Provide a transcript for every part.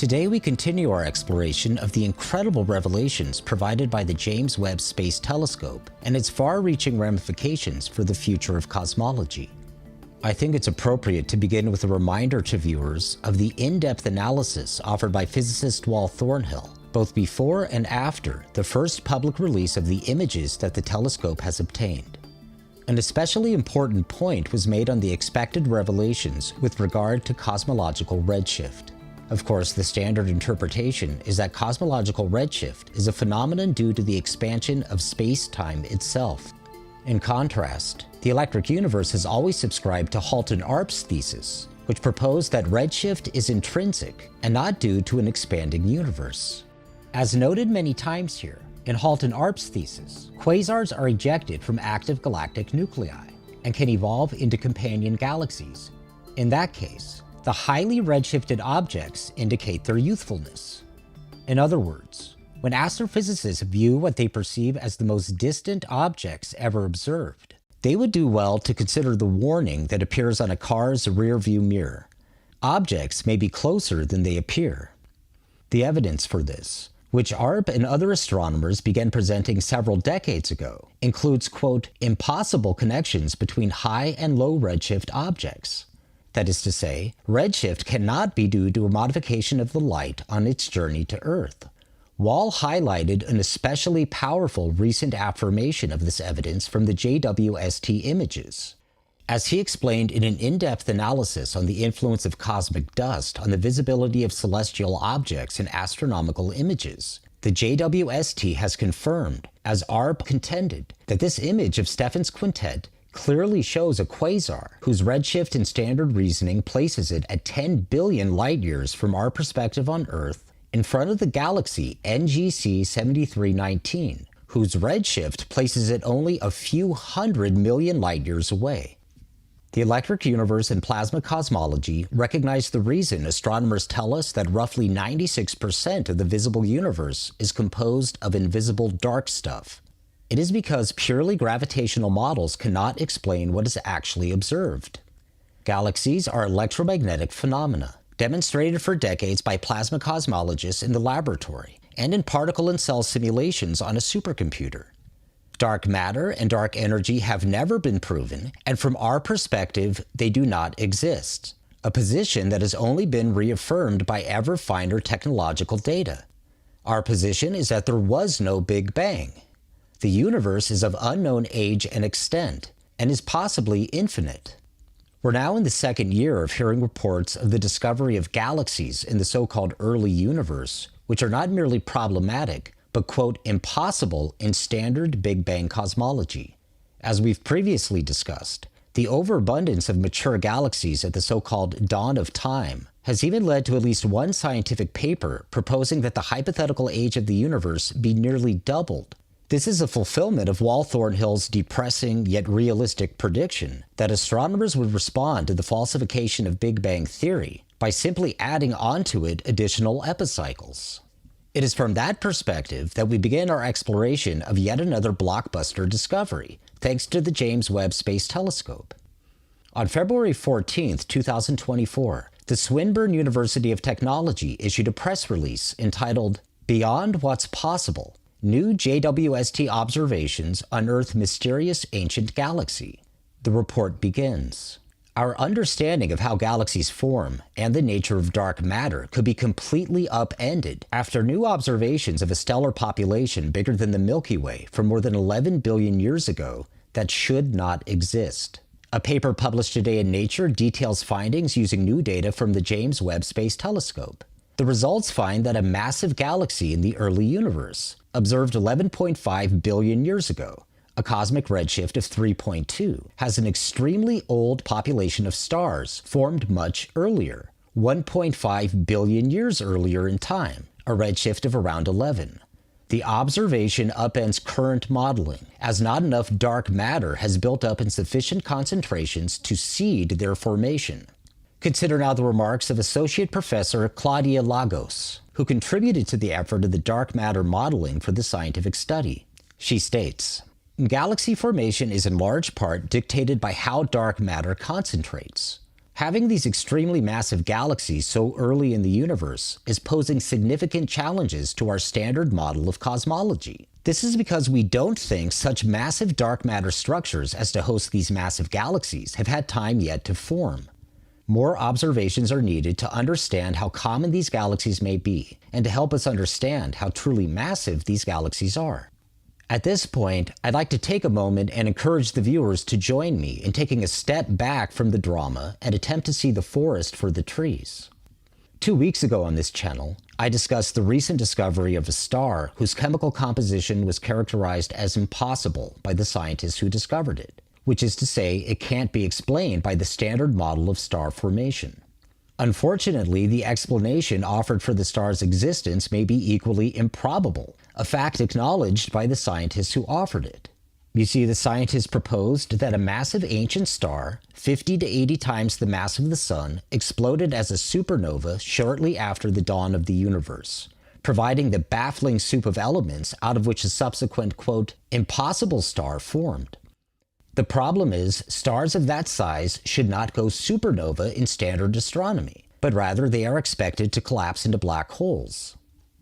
Today we continue our exploration of the incredible revelations provided by the James Webb Space Telescope and its far-reaching ramifications for the future of cosmology. I think it's appropriate to begin with a reminder to viewers of the in-depth analysis offered by physicist Wal Thornhill, both before and after the first public release of the images that the telescope has obtained. An especially important point was made on the expected revelations with regard to cosmological redshift. Of course, the standard interpretation is that cosmological redshift is a phenomenon due to the expansion of space-time itself. In contrast, the electric universe has always subscribed to Arp's thesis, which proposed that redshift is intrinsic and not due to an expanding universe. As noted many times here, in Arp's thesis, quasars are ejected from active galactic nuclei and can evolve into companion galaxies. In that case, the highly redshifted objects indicate their youthfulness. In other words, when astrophysicists view what they perceive as the most distant objects ever observed, they would do well to consider the warning that appears on a car's rearview mirror. Objects may be closer than they appear. The evidence for this, which Arp and other astronomers began presenting several decades ago, includes, quote, impossible connections between high and low redshift objects. That is to say, redshift cannot be due to a modification of the light on its journey to Earth. Wall highlighted an especially powerful recent affirmation of this evidence from the JWST images. As he explained in an in-depth analysis on the influence of cosmic dust on the visibility of celestial objects in astronomical images, the JWST has confirmed, as Arp contended, that this image of Stephan's quintet clearly shows a quasar whose redshift in standard reasoning places it at 10 billion light-years from our perspective on Earth in front of the galaxy NGC 7319, whose redshift places it only a few 100 million light-years away. The electric universe and plasma cosmology recognize the reason astronomers tell us that roughly 96% of the visible universe is composed of invisible dark stuff. It is because purely gravitational models cannot explain what is actually observed. Galaxies are electromagnetic phenomena, demonstrated for decades by plasma cosmologists in the laboratory and in particle and cell simulations on a supercomputer. Dark matter and dark energy have never been proven, and from our perspective, they do not exist, a position that has only been reaffirmed by ever finer technological data. Our position is that there was no Big Bang. The universe is of unknown age and extent, and is possibly infinite. We're now in the second year of hearing reports of the discovery of galaxies in the so-called early universe, which are not merely problematic, but, quote, impossible in standard Big Bang cosmology. As we've previously discussed, the overabundance of mature galaxies at the so-called dawn of time has even led to at least one scientific paper proposing that the hypothetical age of the universe be nearly doubled. This is a fulfillment of Wal Thornhill's depressing yet realistic prediction that astronomers would respond to the falsification of Big Bang theory by simply adding onto it additional epicycles. It is from that perspective that we begin our exploration of yet another blockbuster discovery, thanks to the James Webb Space Telescope. On February 14, 2024, the Swinburne University of Technology issued a press release entitled, Beyond What's Possible, New JWST Observations Unearth Mysterious Ancient Galaxy. The report begins. Our understanding of how galaxies form and the nature of dark matter could be completely upended after new observations of a stellar population bigger than the Milky Way from more than 11 billion years ago that should not exist. A paper published today in Nature details findings using new data from the James Webb Space Telescope. The results find that a massive galaxy in the early universe, observed 11.5 billion years ago, a cosmic redshift of 3.2, has an extremely old population of stars formed much earlier, 1.5 billion years earlier in time, a redshift of around 11. The observation upends current modeling, as not enough dark matter has built up in sufficient concentrations to seed their formation. Consider now the remarks of Associate Professor Claudia Lagos, who contributed to the effort of the dark matter modeling for the scientific study. She states, Galaxy formation is in large part dictated by how dark matter concentrates. Having these extremely massive galaxies so early in the universe is posing significant challenges to our standard model of cosmology. This is because we don't think such massive dark matter structures as to host these massive galaxies have had time yet to form. More observations are needed to understand how common these galaxies may be, and to help us understand how truly massive these galaxies are. At this point, I'd like to take a moment and encourage the viewers to join me in taking a step back from the drama and attempt to see the forest for the trees. 2 weeks ago on this channel, I discussed the recent discovery of a star whose chemical composition was characterized as impossible by the scientists who discovered it, which is to say it can't be explained by the standard model of star formation. Unfortunately, the explanation offered for the star's existence may be equally improbable, a fact acknowledged by the scientists who offered it. You see, the scientists proposed that a massive ancient star, 50 to 80 times the mass of the Sun, exploded as a supernova shortly after the dawn of the universe, providing the baffling soup of elements out of which a subsequent, quote, impossible star formed. The problem is, stars of that size should not go supernova in standard astronomy, but rather they are expected to collapse into black holes.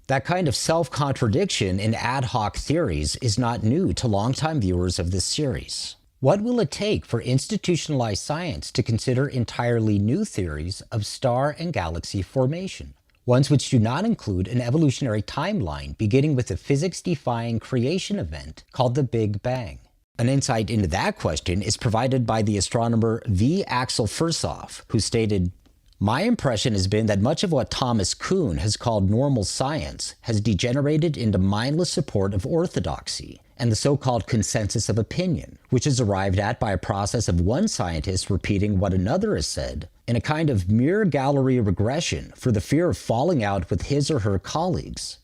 That kind of self-contradiction in ad hoc theories is not new to longtime viewers of this series. What will it take for institutionalized science to consider entirely new theories of star and galaxy formation? Ones which do not include an evolutionary timeline beginning with a physics-defying creation event called the Big Bang. An insight into that question is provided by the astronomer V. Axel Fursoff, who stated, "My impression has been that much of what Thomas Kuhn has called normal science has degenerated into mindless support of orthodoxy and the so-called consensus of opinion, which is arrived at by a process of one scientist repeating what another has said in a kind of mere gallery regression for the fear of falling out with his or her colleagues.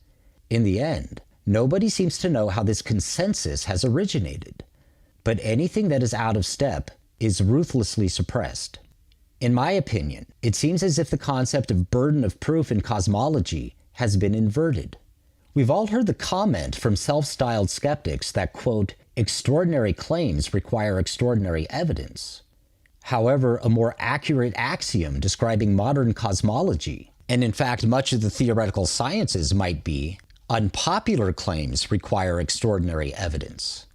In the end, nobody seems to know how this consensus has originated. But anything that is out of step is ruthlessly suppressed. In my opinion, it seems as if the concept of burden of proof in cosmology has been inverted. We've all heard the comment from self-styled skeptics that, quote, extraordinary claims require extraordinary evidence. However, a more accurate axiom describing modern cosmology, and in fact much of the theoretical sciences, might be, unpopular claims require extraordinary evidence.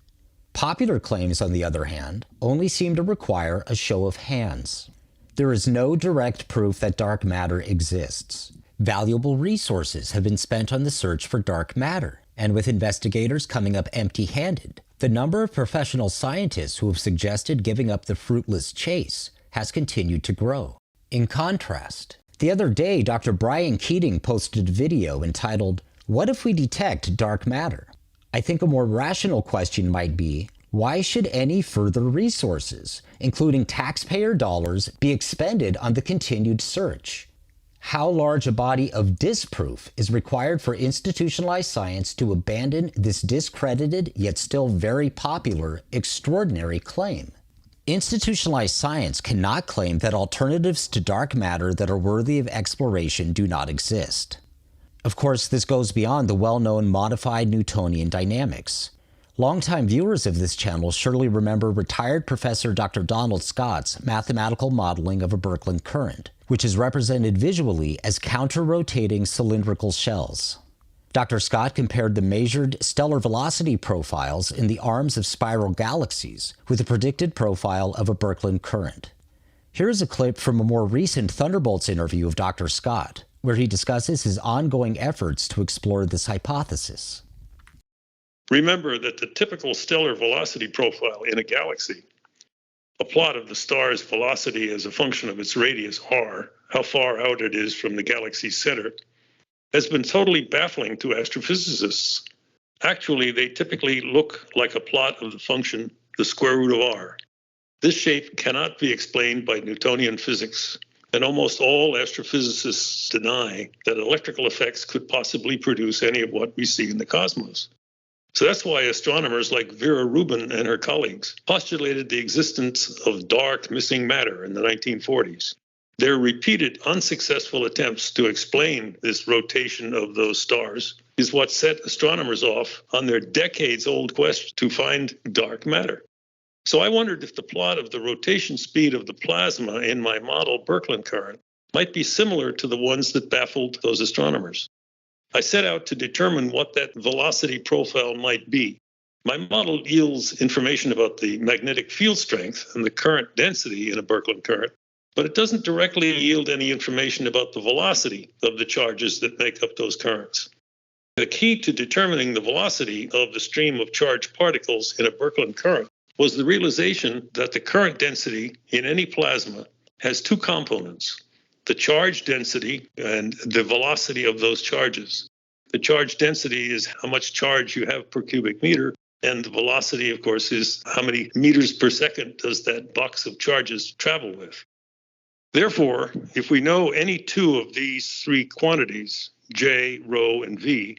Popular claims, on the other hand, only seem to require a show of hands. There is no direct proof that dark matter exists. Valuable resources have been spent on the search for dark matter, and with investigators coming up empty-handed, the number of professional scientists who have suggested giving up the fruitless chase has continued to grow. In contrast, the other day Dr. Brian Keating posted a video entitled, "What if we detect dark matter?" I think a more rational question might be, why should any further resources, including taxpayer dollars, be expended on the continued search? How large a body of disproof is required for institutionalized science to abandon this discredited yet still very popular extraordinary claim? Institutionalized science cannot claim that alternatives to dark matter that are worthy of exploration do not exist. Of course, this goes beyond the well-known modified Newtonian dynamics. Longtime viewers of this channel surely remember retired Professor Dr. Donald Scott's mathematical modeling of a Birkeland current, which is represented visually as counter-rotating cylindrical shells. Dr. Scott compared the measured stellar velocity profiles in the arms of spiral galaxies with the predicted profile of a Birkeland current. Here is a clip from a more recent Thunderbolts interview of Dr. Scott, where he discusses his ongoing efforts to explore this hypothesis. Remember that the typical stellar velocity profile in a galaxy, a plot of the star's velocity as a function of its radius r, how far out it is from the galaxy's center, has been totally baffling to astrophysicists. Actually, they typically look like a plot of the function the square root of r. This shape cannot be explained by Newtonian physics, and almost all astrophysicists deny that electrical effects could possibly produce any of what we see in the cosmos. So that's why astronomers like Vera Rubin and her colleagues postulated the existence of dark missing matter in the 1940s. Their repeated unsuccessful attempts to explain this rotation of those stars is what set astronomers off on their decades-old quest to find dark matter. So I wondered if the plot of the rotation speed of the plasma in my model Birkeland current might be similar to the ones that baffled those astronomers. I set out to determine what that velocity profile might be. My model yields information about the magnetic field strength and the current density in a Birkeland current, but it doesn't directly yield any information about the velocity of the charges that make up those currents. The key to determining the velocity of the stream of charged particles in a Birkeland current was the realization that the current density in any plasma has two components: the charge density and the velocity of those charges. The charge density is how much charge you have per cubic meter, and the velocity, of course, is how many meters per second does that box of charges travel with. Therefore, if we know any two of these three quantities, J, ρ, and V,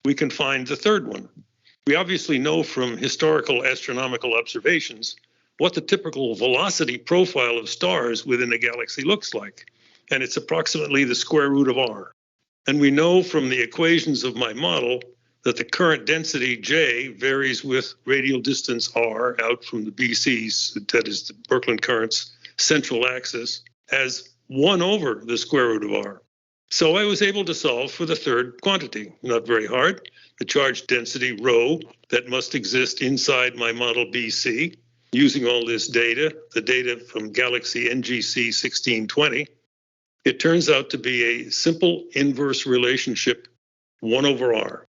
we can find the third one. We obviously know from historical astronomical observations what the typical velocity profile of stars within a galaxy looks like, and it's approximately the square root of r. And we know from the equations of my model that the current density J varies with radial distance r out from the BC's, that is the Birkeland current's central axis, as 1 over the square root of r. So I was able to solve for the third quantity. Not very hard. The charge density ρ that must exist inside my model BC, using all this data, the data from galaxy NGC 1620, it turns out to be a simple inverse relationship 1 over r.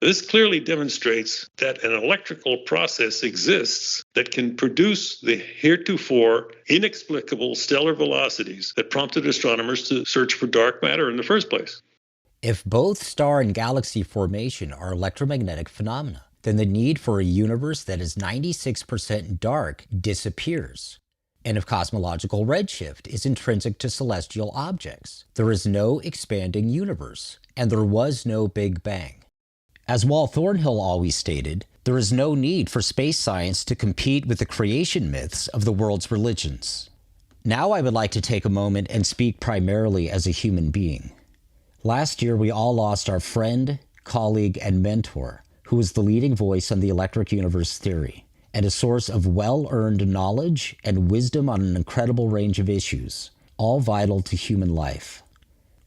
This clearly demonstrates that an electrical process exists that can produce the heretofore inexplicable stellar velocities that prompted astronomers to search for dark matter in the first place. If both star and galaxy formation are electromagnetic phenomena, then the need for a universe that is 96% dark disappears. And if cosmological redshift is intrinsic to celestial objects, there is no expanding universe, and there was no Big Bang. As Walt Thornhill always stated, there is no need for space science to compete with the creation myths of the world's religions. Now I would like to take a moment and speak primarily as a human being. Last year, we all lost our friend, colleague, and mentor, who was the leading voice on the electric universe theory, and a source of well-earned knowledge and wisdom on an incredible range of issues, all vital to human life.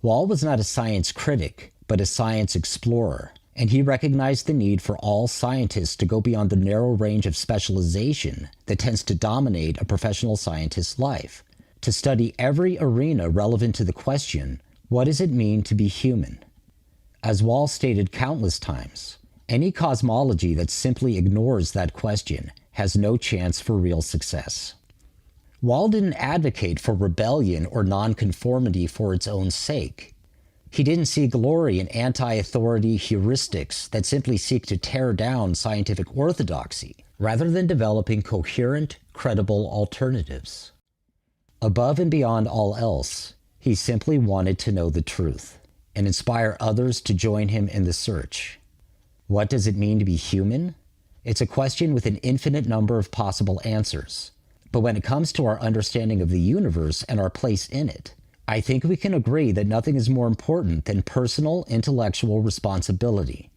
Walt was not a science critic, but a science explorer, and he recognized the need for all scientists to go beyond the narrow range of specialization that tends to dominate a professional scientist's life, to study every arena relevant to the question, what does it mean to be human? As Walt stated countless times, any cosmology that simply ignores that question has no chance for real success. Walt didn't advocate for rebellion or nonconformity for its own sake. He didn't see glory in anti-authority heuristics that simply seek to tear down scientific orthodoxy, rather than developing coherent, credible alternatives. Above and beyond all else, he simply wanted to know the truth, and inspire others to join him in the search. What does it mean to be human? It's a question with an infinite number of possible answers. But when it comes to our understanding of the universe and our place in it, I think we can agree that nothing is more important than personal intellectual responsibility.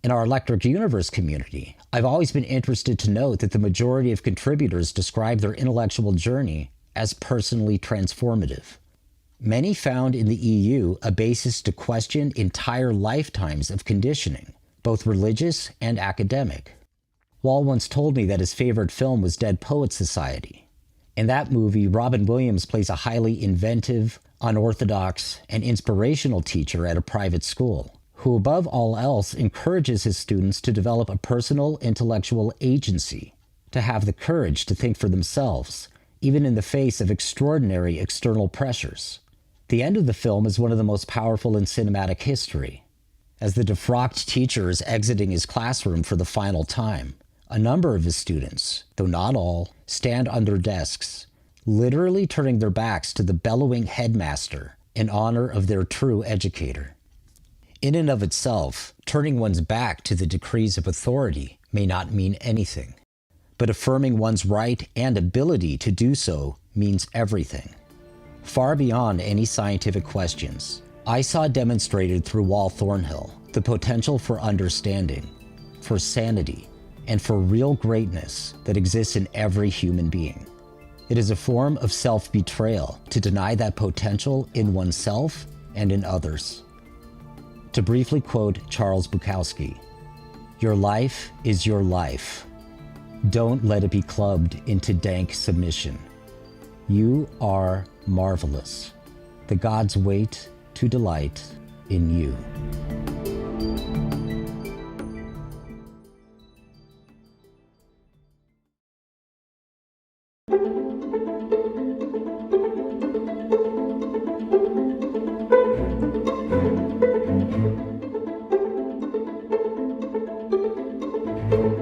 In our Electric Universe community, I've always been interested to note that the majority of contributors describe their intellectual journey as personally transformative. Many found in the EU a basis to question entire lifetimes of conditioning, both religious and academic. Walt once told me that his favorite film was Dead Poets Society. In that movie, Robin Williams plays a highly inventive, unorthodox, and inspirational teacher at a private school, who above all else encourages his students to develop a personal intellectual agency, to have the courage to think for themselves, even in the face of extraordinary external pressures. The end of the film is one of the most powerful in cinematic history. As the defrocked teacher is exiting his classroom for the final time, a number of his students, though not all, stand on their desks, literally turning their backs to the bellowing headmaster in honor of their true educator. In and of itself, turning one's back to the decrees of authority may not mean anything, but affirming one's right and ability to do so means everything. Far beyond any scientific questions, I saw demonstrated through Walt Thornhill the potential for understanding, for sanity, and for real greatness that exists in every human being. It is a form of self-betrayal to deny that potential in oneself and in others. To briefly quote Charles Bukowski, "Your life is your life. Don't let it be clubbed into dank submission. You are marvelous. The gods wait to delight in you." Thank you.